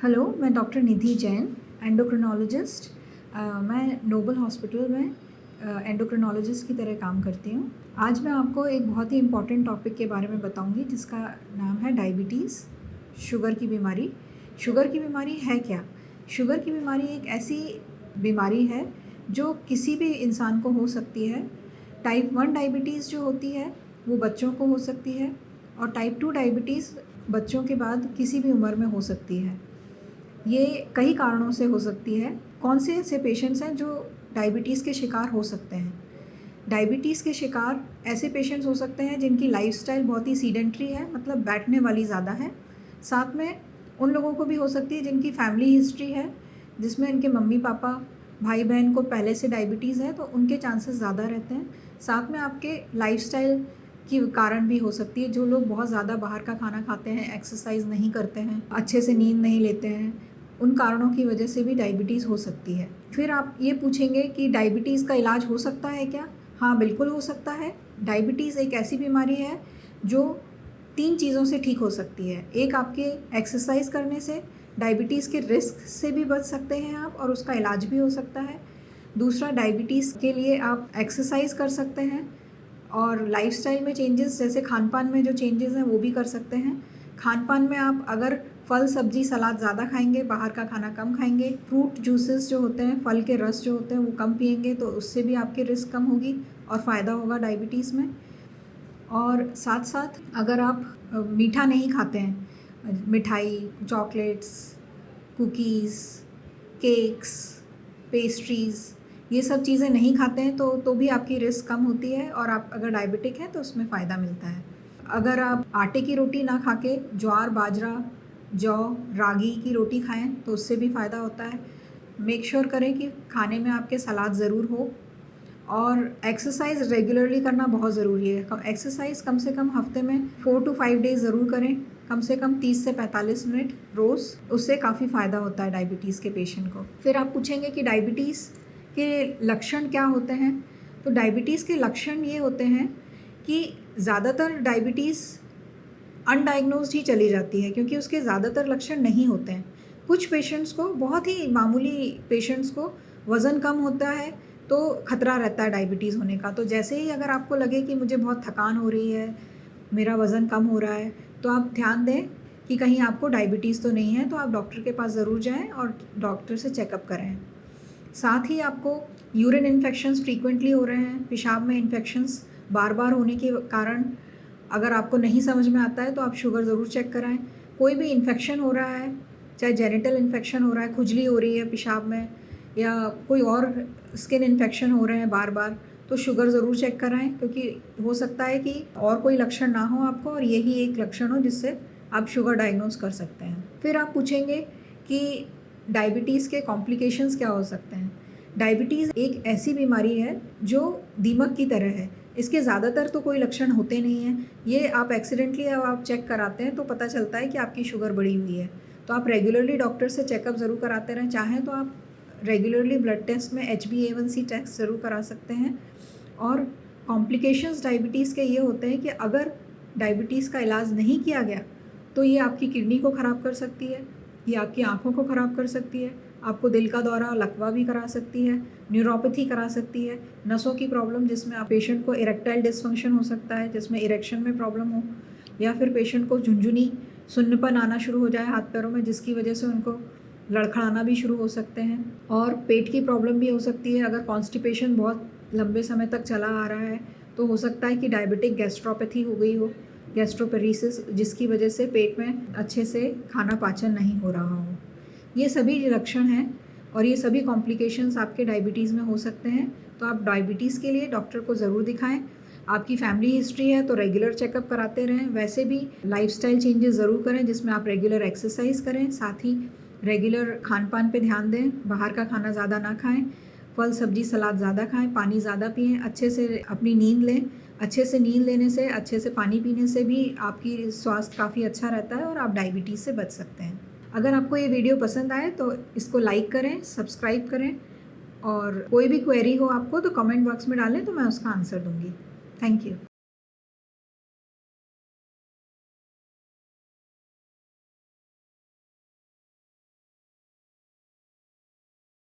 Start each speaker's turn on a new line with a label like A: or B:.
A: Hello, मैं doctor निधि Jain, endocrinologist. मैं Nobel hospital में एंडोक्रिनोलॉजिस्ट की तरह काम करती हूँ। आज मैं आपको एक बहुत ही इम्पॉर्टेंट टॉपिक के बारे में बताऊँगी जिसका नाम है डायबिटीज़, शुगर की बीमारी। शुगर की बीमारी है क्या? शुगर की बीमारी एक ऐसी बीमारी है जो किसी भी इंसान को हो सकती है। टाइप 1 डायबिटीज़ जो होती है वो बच्चों को हो सकती है और टाइप 2 डायबिटीज़ बच्चों के बाद किसी भी उम्र में हो सकती है। ये कई कारणों से हो सकती है। कौन से ऐसे पेशेंट्स हैं जो डायबिटीज़ के शिकार हो सकते हैं? डायबिटीज़ के शिकार ऐसे पेशेंट्स हो सकते हैं जिनकी लाइफ़स्टाइल बहुत ही सीडेंटरी है, मतलब बैठने वाली ज़्यादा है। साथ में उन लोगों को भी हो सकती है जिनकी फैमिली हिस्ट्री है, जिसमें इनके मम्मी-पापा, भाई-बहन को पहले से डायबिटीज़ है, तो उनके चांसेस ज़्यादा रहते हैं। साथ में आपके लाइफ़स्टाइल की कारण भी हो सकती है। जो लोग बहुत ज़्यादा बाहर का खाना खाते हैं, एक्सरसाइज़ नहीं करते हैं, अच्छे से नींद नहीं लेते हैं, उन कारणों की वजह से भी डायबिटीज़ हो सकती है। फिर आप ये पूछेंगे कि डायबिटीज़ का इलाज हो सकता है क्या? हाँ, बिल्कुल हो सकता है। डायबिटीज़ एक ऐसी बीमारी है जो 3 चीज़ों से ठीक हो सकती है। एक, आपके एक्सरसाइज़ करने से डायबिटीज़ के रिस्क से भी बच सकते हैं आप और उसका इलाज भी हो सकता है। दूसरा, डायबिटीज़ के लिए आप एक्सरसाइज़ कर सकते हैं और लाइफ़स्टाइल में चेंजेस, जैसे खान-पान में जो चेंजेस हैं वो भी कर सकते हैं। खान-पान में आप अगर फल, सब्ज़ी, सलाद ज़्यादा खाएँगे, बाहर का खाना कम खाएँगे, फ्रूट जूसेस जो होते हैं, फल के रस जो होते हैं वो कम पिएँगे, तो उससे भी आपकी रिस्क कम होगी और फ़ायदा होगा डायबिटीज़ में। और साथ-साथ अगर आप मीठा नहीं खाते हैं, मिठाई, चॉकलेट्स, कुकीज़, केक्स, पेस्ट्रीज़, ये सब चीज़ें नहीं खाते हैं तो भी आपकी रिस्क कम होती है और आप अगर डायबिटिक हैं तो उसमें फ़ायदा मिलता है। अगर आप आटे की रोटी ना खा के ज्वार, बाजरा, जौ, रागी की रोटी खाएँ तो उससे भी फ़ायदा होता है। मेक श्योर करें कि खाने में आपके सलाद ज़रूर हो और एक्सरसाइज़ रेगुलरली करना बहुत ज़रूरी है। एक्सरसाइज़ कम से कम हफ़्ते में 4 टू 5 डेज़ ज़रूर करें, कम से कम 30 से 45 मिनट रोज़। उससे काफ़ी फ़ायदा होता है डायबिटीज़ के पेशेंट को। फिर आप पूछेंगे कि डायबिटीज़ के लक्षण क्या होते हैं? तो डायबिटीज़ के लक्षण ये होते हैं कि ज़्यादातर डायबिटीज़ अनडायग्नोज्ड ही चली जाती है क्योंकि उसके ज़्यादातर लक्षण नहीं होते हैं। कुछ पेशेंट्स को, बहुत ही मामूली पेशेंट्स को वज़न कम होता है तो खतरा रहता है डायबिटीज़ होने का। तो जैसे ही अगर आपको लगे कि मुझे बहुत थकान हो रही है, मेरा वज़न कम हो रहा है, तो आप ध्यान दें कि कहीं आपको डायबिटीज़ तो नहीं है, तो आप डॉक्टर के पास ज़रूर जाएँ और डॉक्टर से चेकअप कराएँ। साथ ही आपको यूरिन इन्फेक्शंस फ्रीक्वेंटली हो रहे हैं, पेशाब में इन्फेक्शंस बार-बार होने के कारण अगर आपको नहीं समझ में आता है तो आप शुगर ज़रूर चेक कराएँ। कोई भी इन्फेक्शन हो रहा है, चाहे जेनिटल इन्फेक्शन हो रहा है, खुजली हो रही है पेशाब में या कोई और स्किन इन्फेक्शन हो रहे हैं बार-बार, तो शुगर ज़रूर चेक कराएँ क्योंकि हो सकता है कि और कोई लक्षण ना हो आपको और यही एक लक्षण हो जिससे आप शुगर डायग्नोज़ कर सकते हैं। फिर आप पूछेंगे कि डायबिटीज़ के कॉम्प्लिकेशंस क्या हो सकते हैं? डायबिटीज़ एक ऐसी बीमारी है जो दीमक की तरह है। इसके ज़्यादातर तो कोई लक्षण होते नहीं हैं। ये आप एक्सीडेंटली अब आप चेक कराते हैं तो पता चलता है कि आपकी शुगर बढ़ी हुई है। तो आप रेगुलरली डॉक्टर से चेकअप ज़रूर कराते रहें। चाहें तो आप रेगुलरली ब्लड टेस्ट में HbA1c टेस्ट ज़रूर करा सकते हैं। और कॉम्प्लिकेशंस डायबिटीज़ के ये होते हैं कि अगर डायबिटीज़ का इलाज नहीं किया गया तो ये आपकी किडनी को ख़राब कर सकती है, ये आपकी आँखों को ख़राब कर सकती है, आपको दिल का दौरा, लकवा भी करा सकती है, न्यूरोपैथी करा सकती है, नसों की प्रॉब्लम जिसमें आप पेशेंट को इरेक्टाइल डिसफंक्शन हो सकता है, जिसमें इरेक्शन में प्रॉब्लम हो, या फिर पेशेंट को झुनझुनी, सुन्नपन आना शुरू हो जाए हाथ पैरों में जिसकी वजह से उनको लड़खड़ाना भी शुरू हो सकते हैं। और पेट की प्रॉब्लम भी हो सकती है। अगर कॉन्स्टिपेशन बहुत लंबे समय तक चला आ रहा है तो हो सकता है कि डायबिटिक गैस्ट्रोपैथी हो गई हो, गैस्ट्रोपेरेसिस, जिसकी वजह से पेट में अच्छे से खाना पाचन नहीं हो रहा हो। ये सभी लक्षण हैं और ये सभी कॉम्प्लिकेशंस आपके डायबिटीज़ में हो सकते हैं। तो आप डायबिटीज़ के लिए डॉक्टर को ज़रूर दिखाएं। आपकी फैमिली हिस्ट्री है तो रेगुलर चेकअप कराते रहें। वैसे भी लाइफस्टाइल चेंजेस ज़रूर करें जिसमें आप रेगुलर एक्सरसाइज करें, साथ ही रेगुलर खान पान पे ध्यान दें, बाहर का खाना ज़्यादा ना खाएं, फल सब्जी सलाद ज़्यादा खाएं, पानी ज़्यादा पिएं, अच्छे से अपनी नींद लें। अच्छे से नींद लेने से, अच्छे से पानी पीने से भी आपकी स्वास्थ्य काफ़ी अच्छा रहता है और आप डायबिटीज़ से बच सकते हैं। अगर आपको ये वीडियो पसंद आए तो इसको लाइक करें, सब्सक्राइब करें और कोई भी क्वेरी हो आपको तो कमेंट बॉक्स में डालें तो मैं उसका आंसर दूँगी। Thank you.